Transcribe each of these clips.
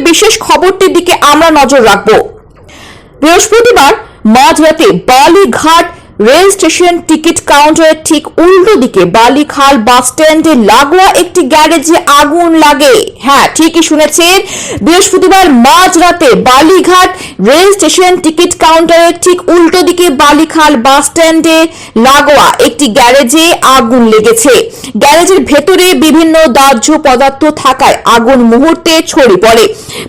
বিশেষ খবরটির দিকে আমরা নজর রাখব। বৃহস্পতিবার মাঝরাতে বালিঘাট রেল স্টেশন টিকিট কাউন্টারের ঠিক উল্টো দিকে বালিখাল বাস স্ট্যান্ডে লাগোয়া একটি গ্যারেজে আগুন লাগে। হ্যাঁ, ঠিকই শুনেছেন, বৃহস্পতিবার মাঝরাতে বালিঘাট রেল স্টেশন টিকিট কাউন্টারের ঠিক উল্টো দিকে বালিখাল বাস স্ট্যান্ডে লাগোয়া একটি গ্যারেজে আগুন লেগেছে। গ্যারেজের ভেতরে বিভিন্ন দাহ্য পদার্থ থাকায় আগুন মুহূর্তে ছড়িয়ে পড়ে।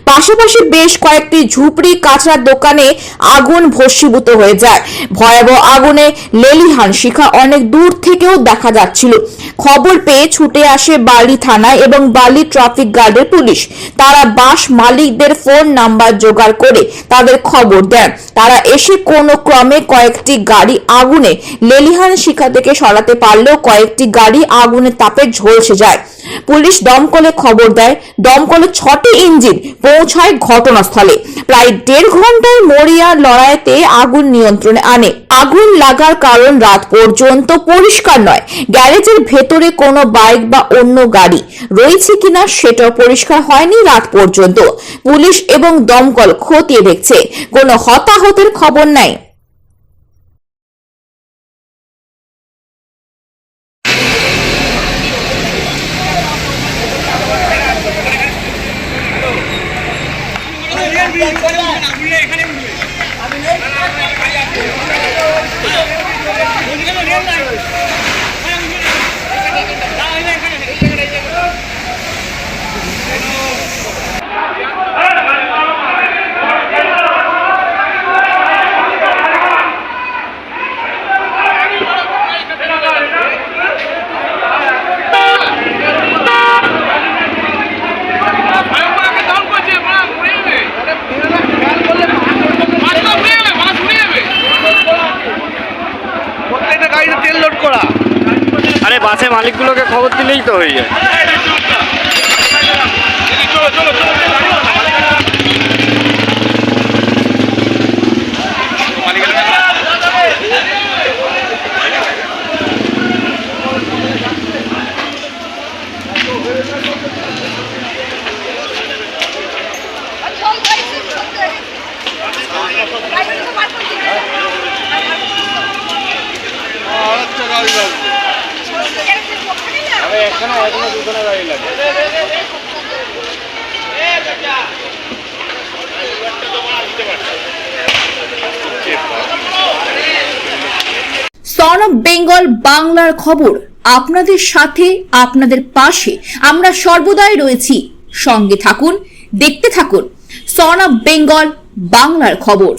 পাশাপাশি বেশ কয়েকটি ঝুপড়ি কাঁচরার দোকানে আগুন ভস্মীভূত হয়ে যায়। ভয়াবহ আগুনে লেলিহান শিখা অনেক দূর থেকেও দেখা যাচ্ছিল। খবর পেয়ে ছুটে আসে বালি থানায় এবং বালি ট্রাফিক গার্ডের পুলিশ। তারা বাস মালিকদের ফোন নাম্বার জোগাড় করে তাদের খবর দেন। তারা এসে কোনো ক্রমে কয়েকটি গাড়ি আগুনে লেলিহান শিখা থেকে সরাতে পারলেও কয়েকটি গাড়ি আগুনের তাপে ঝলসে যায়। পুলিশ দমকলে খবর দেয়। দমকলে 6টি ইঞ্জিন পৌঁছায় ঘটনাস্থলে। প্রায় 1.5 ঘন্টার মরিয়া লড়াইতে আগুন নিয়ন্ত্রণে আনে। আগুন লাগার কারণ রাত পর্যন্ত পরিষ্কার নয়। গ্যারেজের ভেতরে কোনো বাইক বা অন্য গাড়ি রয়েছে কিনা সেটাও পরিষ্কার হয়নি রাত পর্যন্ত। পুলিশ এবং দমকল খতিয়ে দেখছে, কোনো হতাহতের খবর নাই। আরে বাসে মালিকগুলোকে খবর দিলেই তো হয়ে যায়। সন অফ বেঙ্গল বাংলার খবর আপনাদের সাথে, আপনাদের পাশে আমরা সর্বদাই রয়েছি। সঙ্গে থাকুন, দেখতে থাকুন সন অফ বেঙ্গল বাংলার খবর।